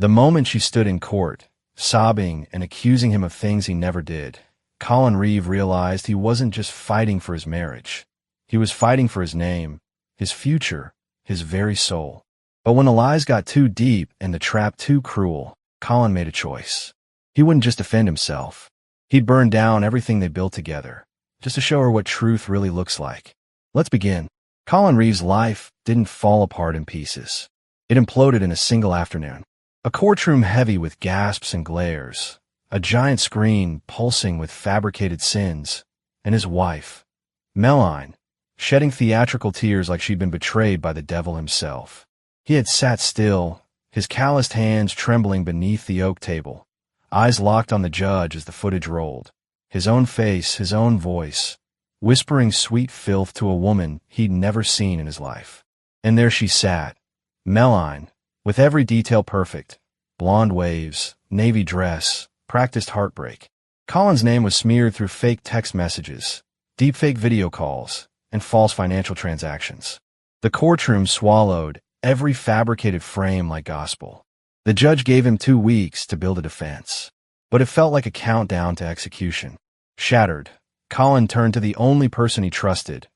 The moment she stood in court, sobbing and accusing him of things he never did, Colin Reeve realized he wasn't just fighting for his marriage. He was fighting for his name, his future, his very soul. But when the lies got too deep and the trap too cruel, Colin made a choice. He wouldn't just defend himself. He'd burn down everything they built together, just to show her what truth really looks like. Let's begin. Colin Reeve's life didn't fall apart in pieces. It imploded in a single afternoon. A courtroom heavy with gasps and glares, a giant screen pulsing with fabricated sins, and his wife, Melanie, shedding theatrical tears like she'd been betrayed by the devil himself. He had sat still, his calloused hands trembling beneath the oak table, eyes locked on the judge as the footage rolled, his own face, his own voice, whispering sweet filth to a woman he'd never seen in his life. And there she sat, Melanie, with every detail perfect, blonde waves, navy dress, practiced heartbreak. Colin's name was smeared through fake text messages, deepfake video calls, and false financial transactions. The courtroom swallowed every fabricated frame like gospel. The judge gave him 2 weeks to build a defense, but it felt like a countdown to execution. Shattered, Colin turned to the only person he trusted,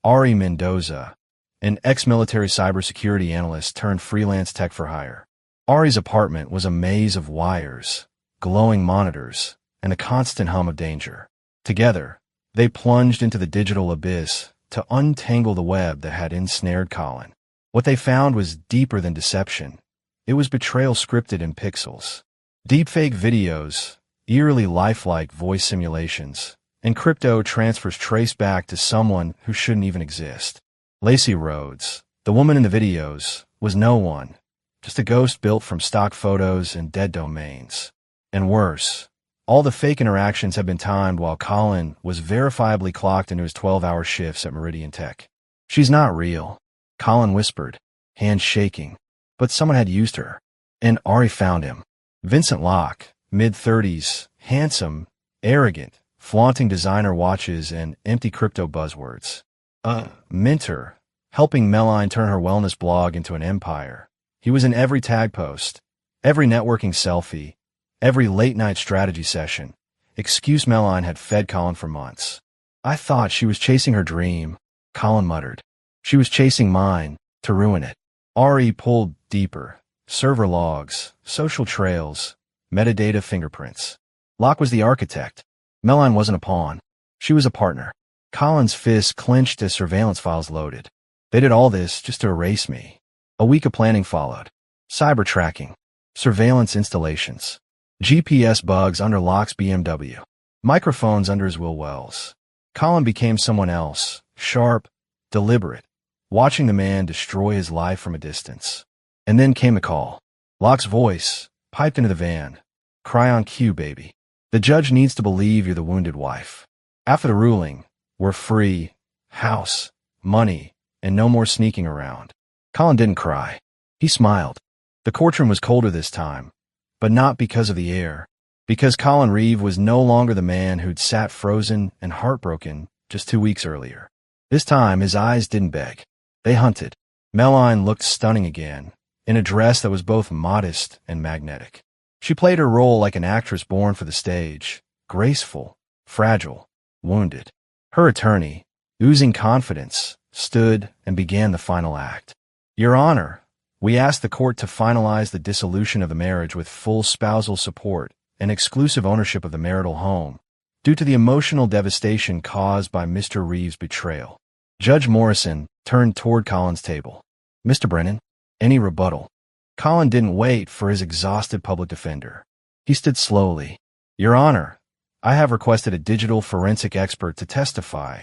Ari Mendoza, an ex-military cybersecurity analyst turned freelance tech for hire. Ari's apartment was a maze of wires, glowing monitors, and a constant hum of danger. Together, they plunged into the digital abyss to untangle the web that had ensnared Colin. What they found was deeper than deception. It was betrayal scripted in pixels. Deepfake videos, eerily lifelike voice simulations, and crypto transfers traced back to someone who shouldn't even exist. Lacey Rhodes, the woman in the videos, was no one, just a ghost built from stock photos and dead domains. And worse, all the fake interactions had been timed while Colin was verifiably clocked into his 12-hour shifts at Meridian Tech. She's not real, Colin whispered, hands shaking, but someone had used her. And Ari found him. Vincent Locke, mid-30s, handsome, arrogant, flaunting designer watches and empty crypto buzzwords. A mentor, helping Melanie turn her wellness blog into an empire. He was in every tag post, every networking selfie, every late-night strategy session. Excuse Melanie had fed Colin for months. I thought she was chasing her dream, Colin muttered. She was chasing mine, to ruin it. Ari pulled deeper. Server logs, social trails, metadata fingerprints. Locke was the architect. Melanie wasn't a pawn. She was a partner. Colin's fists clenched as surveillance files loaded. They did all this just to erase me. A week of planning followed. Cyber tracking, surveillance installations, GPS bugs under Locke's BMW, microphones under his Will Wells. Colin became someone else, sharp, deliberate, watching the man destroy his life from a distance. And then came a call. Locke's voice piped into the van. Cry on cue, baby. The judge needs to believe you're the wounded wife. After the ruling, we're free, house, money, and no more sneaking around. Colin didn't cry. He smiled. The courtroom was colder this time, but not because of the air, because Colin Reeve was no longer the man who'd sat frozen and heartbroken just 2 weeks earlier. This time, his eyes didn't beg. They hunted. Melanie looked stunning again, in a dress that was both modest and magnetic. She played her role like an actress born for the stage, graceful, fragile, wounded. Her attorney, oozing confidence, stood and began the final act. Your Honor, we ask the court to finalize the dissolution of the marriage with full spousal support and exclusive ownership of the marital home, due to the emotional devastation caused by Mr. Reeve's betrayal. Judge Morrison turned toward Colin's table. Mr. Brennan, any rebuttal? Colin didn't wait for his exhausted public defender. He stood slowly. Your Honor, I have requested a digital forensic expert to testify,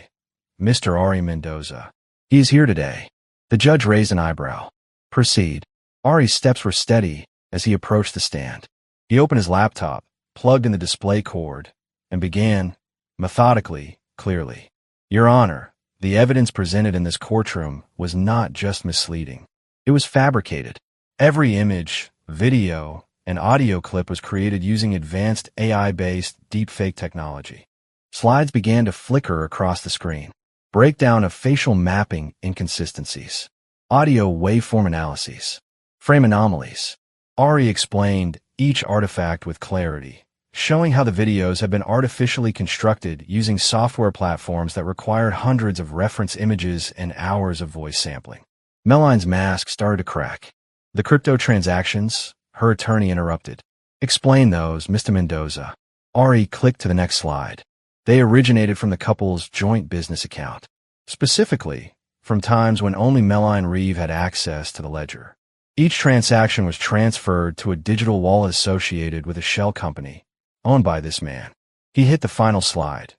Mr. Ari Mendoza. He is here today. The judge raised an eyebrow. Proceed. Ari's steps were steady as he approached the stand. He opened his laptop, plugged in the display cord, and began, methodically, clearly. Your Honor, the evidence presented in this courtroom was not just misleading. It was fabricated. Every image, video, and audio clip was created using advanced AI-based deepfake technology. Slides began to flicker across the screen. Breakdown of facial mapping inconsistencies. Audio waveform analyses. Frame anomalies. Ari explained each artifact with clarity, showing how the videos had been artificially constructed using software platforms that required hundreds of reference images and hours of voice sampling. Meline's mask started to crack. The crypto transactions, her attorney interrupted. Explain those, Mr. Mendoza. Ari clicked to the next slide. They originated from the couple's joint business account. Specifically, from times when only Meline Reeve had access to the ledger. Each transaction was transferred to a digital wallet associated with a shell company, owned by this man. He hit the final slide.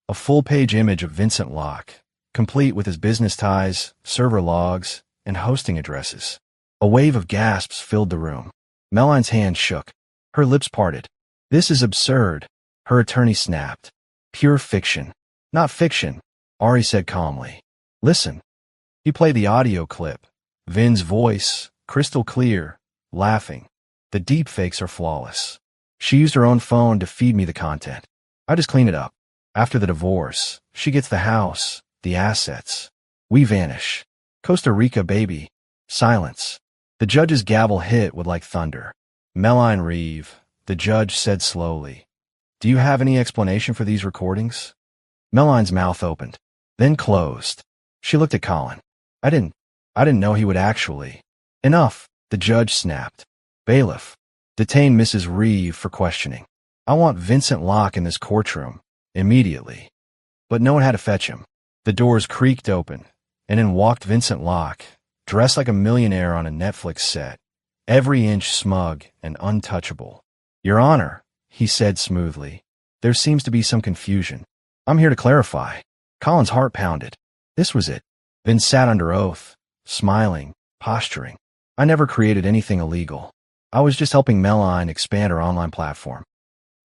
A full-page image of Vincent Locke, complete with his business ties, server logs, and hosting addresses. A wave of gasps filled the room. Meline's hand shook. Her lips parted. This is absurd. Her attorney snapped. Pure fiction. Not fiction, Ari said calmly. Listen. He played the audio clip. Vin's voice, crystal clear, laughing. The deepfakes are flawless. She used her own phone to feed me the content. I just clean it up. After the divorce, she gets the house, the assets. We vanish. Costa Rica, baby. Silence. The judge's gavel hit with like thunder. Meline Reeve, the judge said slowly. Do you have any explanation for these recordings? Meline's mouth opened, then closed. She looked at Colin. I didn't know he would actually. Enough, the judge snapped. Bailiff, detain Mrs. Reeve for questioning. I want Vincent Locke in this courtroom, immediately. But no one had to fetch him. The doors creaked open, and in walked Vincent Locke, dressed like a millionaire on a Netflix set, every inch smug and untouchable. Your Honor, he said smoothly, there seems to be some confusion. I'm here to clarify. Colin's heart pounded. This was it. Vin sat under oath, smiling, posturing. I never created anything illegal. I was just helping Meline expand her online platform.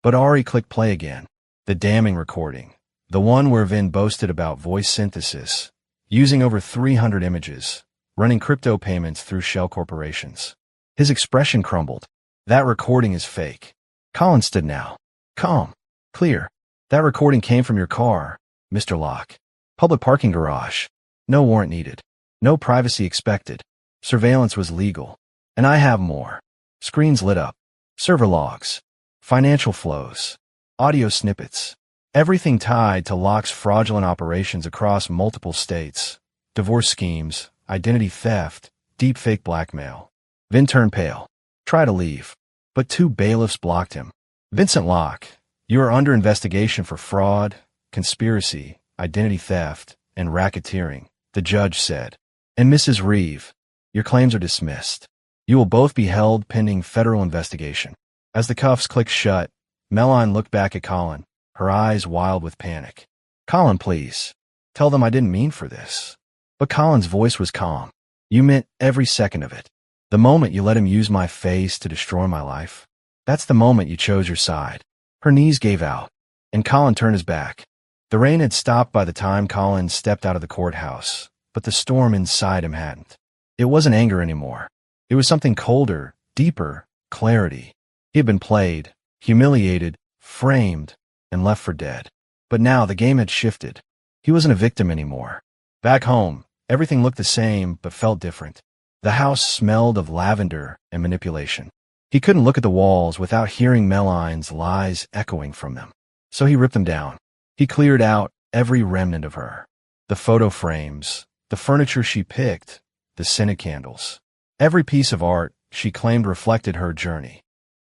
But Ari clicked play again. The damning recording. The one where Vin boasted about voice synthesis, using over 300 images, running crypto payments through shell corporations. His expression crumbled. That recording is fake. Colin stood now. Calm. Clear. That recording came from your car, Mr. Locke. Public parking garage. No warrant needed. No privacy expected. Surveillance was legal. And I have more. Screens lit up. Server logs. Financial flows. Audio snippets. Everything tied to Locke's fraudulent operations across multiple states. Divorce schemes, identity theft, deepfake blackmail. Vin turned pale. Tried to leave. But two bailiffs blocked him. Vincent Locke, you are under investigation for fraud, conspiracy, identity theft, and racketeering, the judge said. And Mrs. Reeve, your claims are dismissed. You will both be held pending federal investigation. As the cuffs clicked shut, Meline looked back at Colin, her eyes wild with panic. Colin, please. Tell them I didn't mean for this. But Colin's voice was calm. You meant every second of it. The moment you let him use my face to destroy my life, that's the moment you chose your side. Her knees gave out, and Colin turned his back. The rain had stopped by the time Colin stepped out of the courthouse, but the storm inside him hadn't. It wasn't anger anymore. It was something colder, deeper, clarity. He had been played, humiliated, framed, and left for dead. But now the game had shifted. He wasn't a victim anymore. Back home, everything looked the same but felt different. The house smelled of lavender and manipulation. He couldn't look at the walls without hearing Meline's lies echoing from them. So he ripped them down. He cleared out every remnant of her. The photo frames, the furniture she picked, the scented candles. Every piece of art she claimed reflected her journey.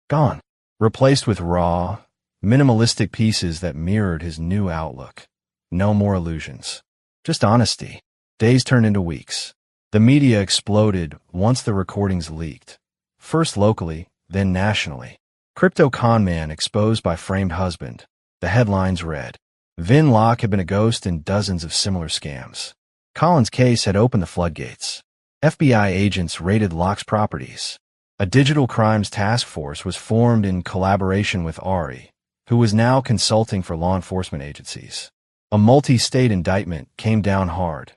Gone. Replaced with raw, minimalistic pieces that mirrored his new outlook. No more illusions. Just honesty. Days turned into weeks. The media exploded once the recordings leaked. First locally, then nationally. Crypto con man exposed by framed husband. The headlines read. Vin Locke had been a ghost in dozens of similar scams. Colin's case had opened the floodgates. FBI agents raided Locke's properties. A digital crimes task force was formed in collaboration with Ari, who was now consulting for law enforcement agencies. A multi-state indictment came down hard.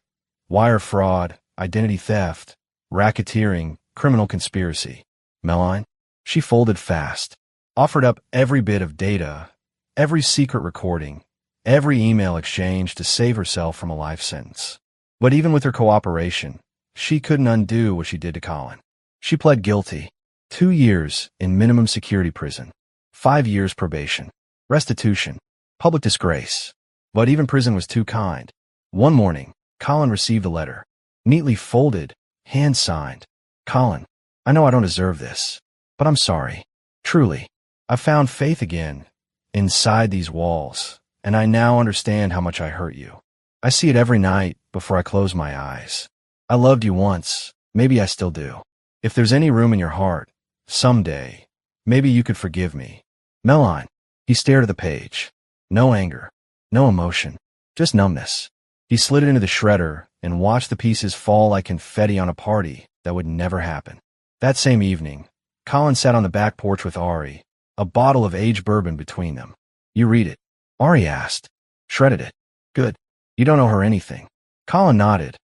Wire fraud, identity theft, racketeering, criminal conspiracy. Meline? She folded fast, offered up every bit of data, every secret recording, every email exchange to save herself from a life sentence. But even with her cooperation, she couldn't undo what she did to Colin. She pled guilty 2 years in minimum security prison, 5 years probation, restitution, public disgrace. But even prison was too kind. One morning, Colin received a letter, neatly folded, hand-signed. Colin, I know I don't deserve this, but I'm sorry. Truly, I've found faith again inside these walls, and I now understand how much I hurt you. I see it every night before I close my eyes. I loved you once, maybe I still do. If there's any room in your heart, someday, maybe you could forgive me. Meline. He stared at the page. No anger, no emotion, just numbness. He slid it into the shredder and watched the pieces fall like confetti on a party that would never happen. That same evening, Colin sat on the back porch with Ari, a bottle of aged bourbon between them. You read it? Ari asked. Shredded it. Good. You don't owe her anything. Colin nodded,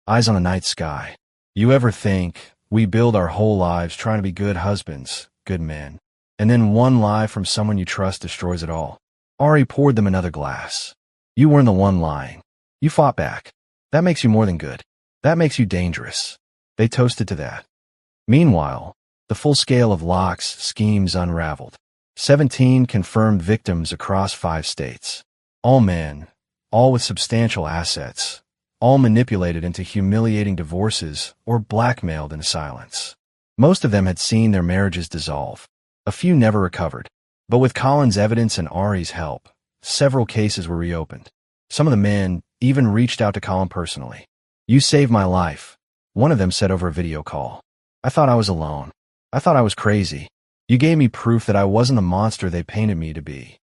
eyes on the night sky. You ever think we build our whole lives trying to be good husbands, good men, and then one lie from someone you trust destroys it all? Ari poured them another glass. You weren't the one lying. You fought back. That makes you more than good. That makes you dangerous. They toasted to that. Meanwhile, the full scale of Locke's schemes unraveled. 17 confirmed victims across 5 states. All men, all with substantial assets, all manipulated into humiliating divorces or blackmailed into silence. Most of them had seen their marriages dissolve. A few never recovered. But with Colin's evidence and Ari's help, several cases were reopened. Some of the men even reached out to Colin personally. You saved my life, one of them said over a video call. I thought I was alone. I thought I was crazy. You gave me proof that I wasn't the monster they painted me to be.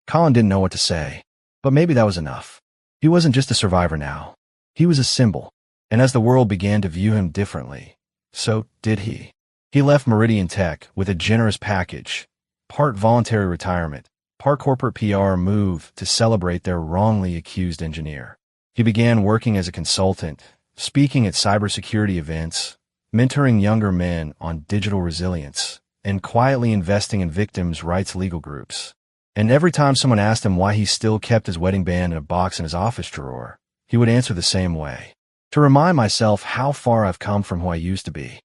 Colin didn't know what to say, but maybe that was enough. He wasn't just a survivor now. He was a symbol, and as the world began to view him differently, so did he. He left Meridian Tech with a generous package, part voluntary retirement, part corporate PR move to celebrate their wrongly accused engineer. He began working as a consultant, speaking at cybersecurity events, mentoring younger men on digital resilience, and quietly investing in victims' rights legal groups. And every time someone asked him why he still kept his wedding band in a box in his office drawer, he would answer the same way. To remind myself how far I've come from who I used to be.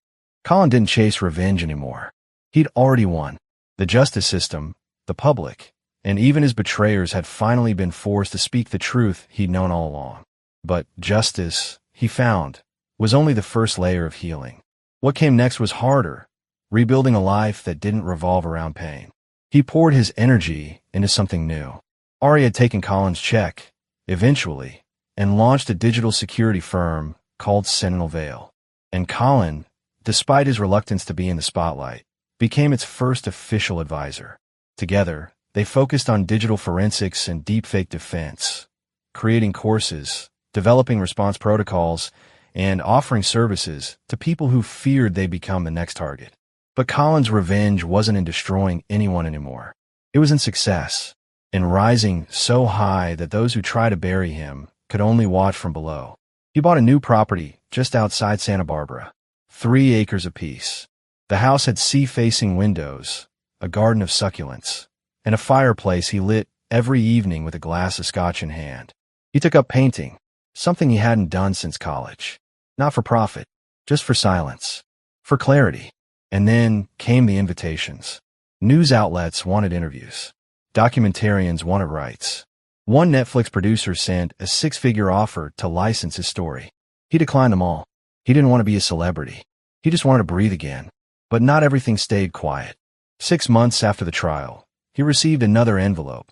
Colin didn't chase revenge anymore. He'd already won. The justice system, the public, and even his betrayers had finally been forced to speak the truth he'd known all along. But justice, he found, was only the first layer of healing. What came next was harder, rebuilding a life that didn't revolve around pain. He poured his energy into something new. Ari had taken Colin's check, eventually, and launched a digital security firm called Sentinel Veil. And Colin, despite his reluctance to be in the spotlight, became its first official advisor. Together, they focused on digital forensics and deepfake defense, creating courses, developing response protocols, and offering services to people who feared they'd become the next target. But Colin's revenge wasn't in destroying anyone anymore. It was in success, in rising so high that those who tried to bury him could only watch from below. He bought a new property just outside Santa Barbara, 3 acres apiece. The house had sea-facing windows, a garden of succulents, and a fireplace he lit every evening with a glass of scotch in hand. He took up painting, something he hadn't done since college. Not for profit, just for silence, for clarity. And then came the invitations. News outlets wanted interviews. Documentarians wanted rights. One Netflix producer sent a 6-figure offer to license his story. He declined them all. He didn't want to be a celebrity. He just wanted to breathe again. But not everything stayed quiet. 6 months after the trial, he received another envelope.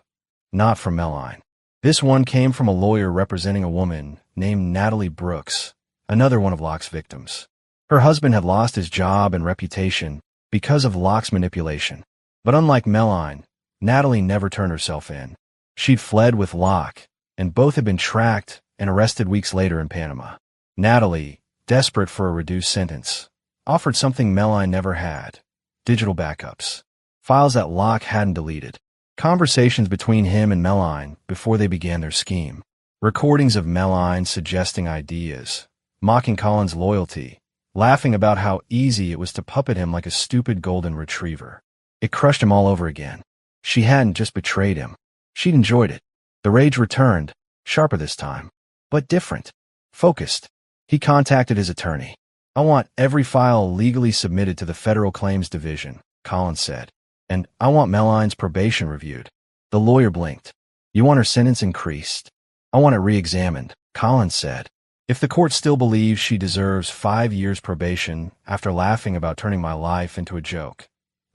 Not from Meline. This one came from a lawyer representing a woman named Natalie Brooks, another one of Locke's victims. Her husband had lost his job and reputation because of Locke's manipulation. But unlike Meline, Natalie never turned herself in. She'd fled with Locke, and both had been tracked and arrested weeks later in Panama. Natalie, desperate for a reduced sentence, offered something Meline never had: digital backups, files that Locke hadn't deleted, conversations between him and Meline before they began their scheme, recordings of Meline suggesting ideas, mocking Colin's loyalty, laughing about how easy it was to puppet him like a stupid golden retriever. It crushed him all over again. She hadn't just betrayed him. She'd enjoyed it. The rage returned, sharper this time, but different, focused. He contacted his attorney. I want every file legally submitted to the Federal Claims Division, Colin said. And I want Meline's probation reviewed. The lawyer blinked. You want her sentence increased? I want it re-examined, Colin said. If the court still believes she deserves 5 years probation after laughing about turning my life into a joke,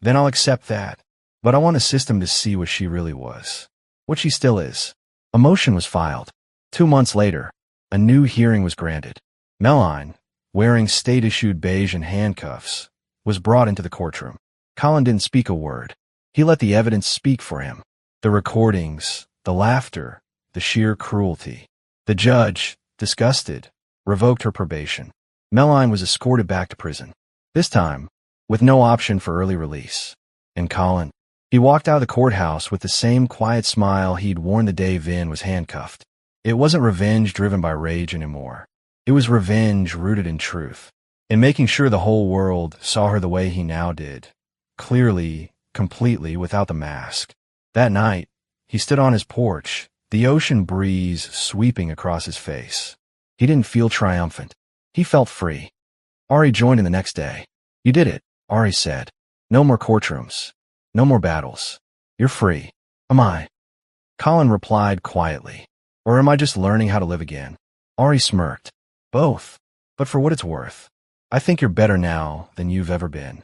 then I'll accept that. But I want a system to see what she really was. What she still is. A motion was filed. 2 months later, a new hearing was granted. Meline, wearing state-issued beige and handcuffs, was brought into the courtroom. Colin didn't speak a word. He let the evidence speak for him. The recordings, the laughter, the sheer cruelty. The judge, disgusted, revoked her probation. Meline was escorted back to prison. This time, with no option for early release. And Colin, he walked out of the courthouse with the same quiet smile he'd worn the day Vin was handcuffed. It wasn't revenge driven by rage anymore. It was revenge rooted in truth, in making sure the whole world saw her the way he now did, clearly, completely, without the mask. That night, he stood on his porch, the ocean breeze sweeping across his face. He didn't feel triumphant. He felt free. Ari joined him the next day. You did it, Ari said. No more courtrooms. No more battles. You're free. Am I? Colin replied quietly. Or am I just learning how to live again? Ari smirked. Both. But for what it's worth, I think you're better now than you've ever been.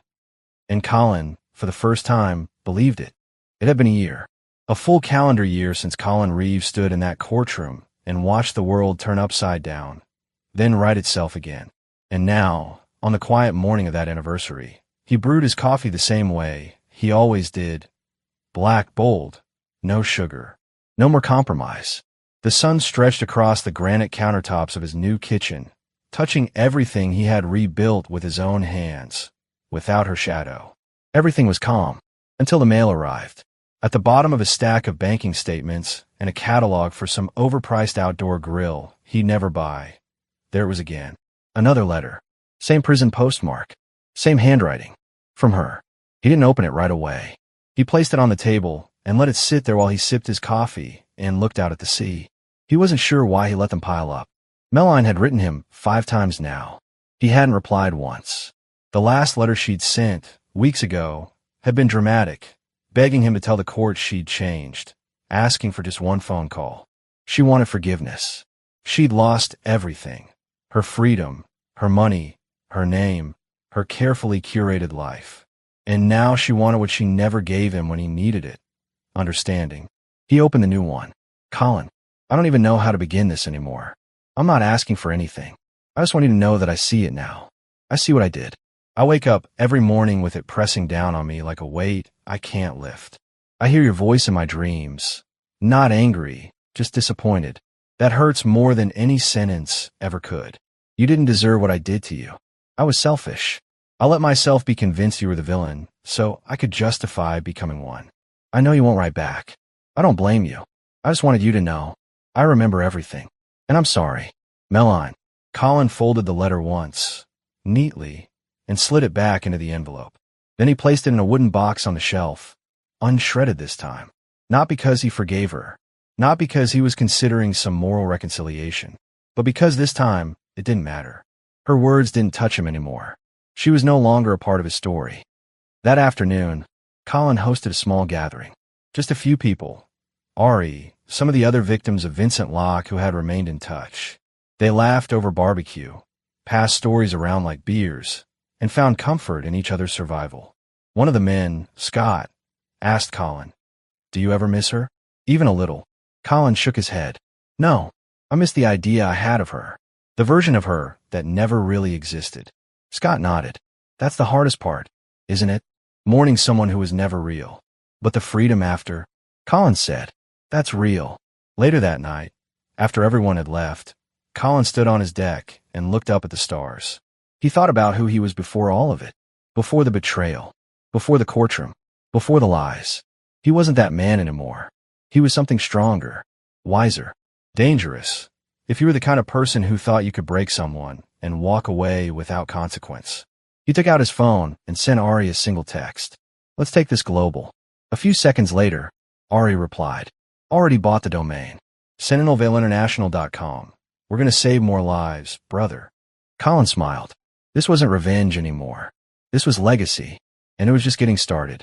And Colin, for the first time, believed it. It had been a year. A full calendar year since Colin Reeves stood in that courtroom and watched the world turn upside down, then right itself again. And now, on the quiet morning of that anniversary, he brewed his coffee the same way he always did. Black, bold, no sugar, no more compromise. The sun stretched across the granite countertops of his new kitchen, touching everything he had rebuilt with his own hands, without her shadow. Everything was calm, until the mail arrived. At the bottom of a stack of banking statements and a catalog for some overpriced outdoor grill he'd never buy, there it was again. Another letter. Same prison postmark. Same handwriting. From her. He didn't open it right away. He placed it on the table and let it sit there while he sipped his coffee and looked out at the sea. He wasn't sure why he let them pile up. Meline had written him 5 times now. He hadn't replied once. The last letter she'd sent, weeks ago, had been dramatic, begging him to tell the court she'd changed, asking for just one phone call. She wanted forgiveness. She'd lost everything. Her freedom, her money, her name, her carefully curated life. And now she wanted what she never gave him when he needed it. Understanding. He opened the new one. Colin, I don't even know how to begin this anymore. I'm not asking for anything. I just want you to know that I see it now. I see what I did. I wake up every morning with it pressing down on me like a weight I can't lift. I hear your voice in my dreams. Not angry, just disappointed. That hurts more than any sentence ever could. You didn't deserve what I did to you. I was selfish. I let myself be convinced you were the villain, so I could justify becoming one. I know you won't write back. I don't blame you. I just wanted you to know. I remember everything. And I'm sorry. Meline. Colin folded the letter once, neatly, and slid it back into the envelope. Then he placed it in a wooden box on the shelf, unshredded this time. Not because he forgave her, not because he was considering some moral reconciliation, but because this time it didn't matter. Her words didn't touch him anymore. She was no longer a part of his story. That afternoon, Colin hosted a small gathering. Just a few people. Ari, some of the other victims of Vincent Locke who had remained in touch. They laughed over barbecue, passed stories around like beers, and found comfort in each other's survival. One of the men, Scott, asked Colin, "Do you ever miss her?" Even a little. Colin shook his head. "No, I miss the idea I had of her. The version of her that never really existed." Scott nodded. "That's the hardest part, isn't it? Mourning someone who was never real. But the freedom after," Colin said, "that's real." Later that night, after everyone had left, Colin stood on his deck and looked up at the stars. He thought about who he was before all of it. Before the betrayal. Before the courtroom. Before the lies. He wasn't that man anymore. He was something stronger. Wiser. Dangerous. If you were the kind of person who thought you could break someone and walk away without consequence. He took out his phone and sent Ari a single text. "Let's take this global." A few seconds later, Ari replied, "Already bought the domain. SentinelValeInternational.com. We're going to save more lives, brother." Colin smiled. This wasn't revenge anymore. This was legacy, and it was just getting started.